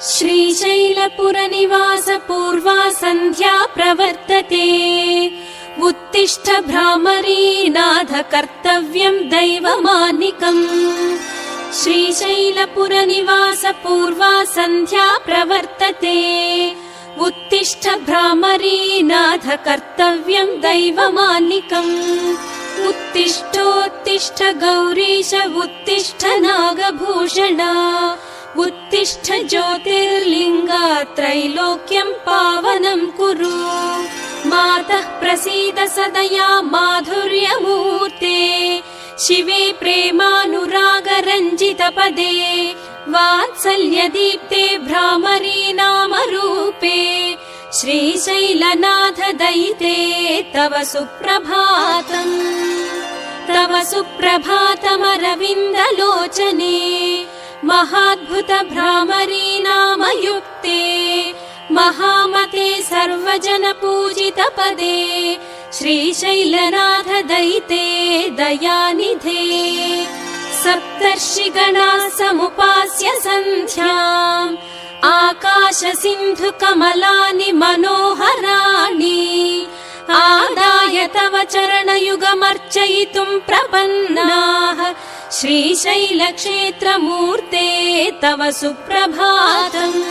श्रीशैलपुरनिवास पूर्वा सन्ध्या प्रवर्तते। उत्तिष्ठ भ्रामरी नाथ कर्तव्यं दैवमानिकम्। श्रीशैलपुरनिवास पूर्वा सन्ध्या प्रवर्तते। उत्तिष्ठ भ्रामरी नाथ कर्तव्यं दैवमानिकम्। उत्तिष्ठोत्तिष्ठ गौरीश उत्तिष्ठ नागभूषणा। उत्तिष्ठ ज्योतिर्लिङ्गा त्रैलोक्यं पावनं कुरु। मातः प्रसीद सदया माधुर्यमूर्ते। शिवे प्रेमानुरागरञ्जितपदे। वात्सल्यदीप्ते भ्रामरी नामरूपे। श्रीशैलनाथ दयिते तव सुप्रभातम्। तव सुप्रभातमरविन्दलोचने। महाद्भुत भ्रामरी नामयुक्ते। महामते सर्वजन पूजित पदे। श्रीशैलनाथ दयिते दयानिधे। सप्तर्षिगणाः समुपास्य सन्ध्याम्। आकाश सिन्धु कमलानि मनोहराणि। आदाय तव चरणयुगमर्चयितुं प्रपन्नाः। श्रीशैलक्षेत्रमूर्ते तव सुप्रभातम्।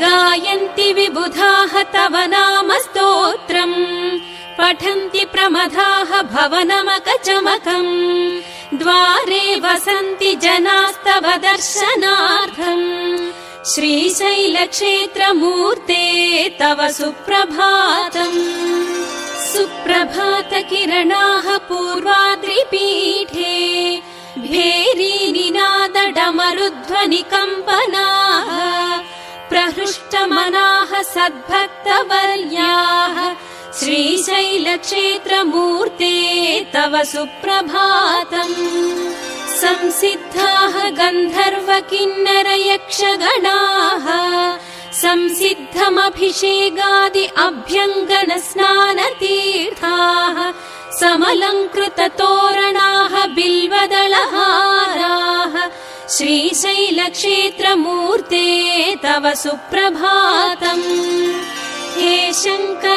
गायन्ति विबुधाः तव नाम स्तोत्रम्। पठन्ति प्रमदाः भवनमकचमकम्। द्वारे वसन्ति जनास्तव दर्शनार्थम्। श्रीशैलक्षेत्रमूर्ते तव सुप्रभातम्। सुप्रभातकिरणाः पूर्वाद्रिपीठे। भेरीनिनादडमरुध्वनिकम्पनाः। प्रहृष्टमनाः सद्भक्तवर्याः। श्रीशैलक्षेत्रमूर्ते तव सुप्रभातम्। संसिद्धाः गन्धर्व किन्नर यक्षगणाः। संसिद्धमभिषेकादि अभ्यङ्गन स्नानतीर्थाः। समलङ्कृत तोरणाः बिल्वदलहाराः। श्रीशैलक्षेत्रमूर्ते तव सुप्रभातम्। हे शङ्कर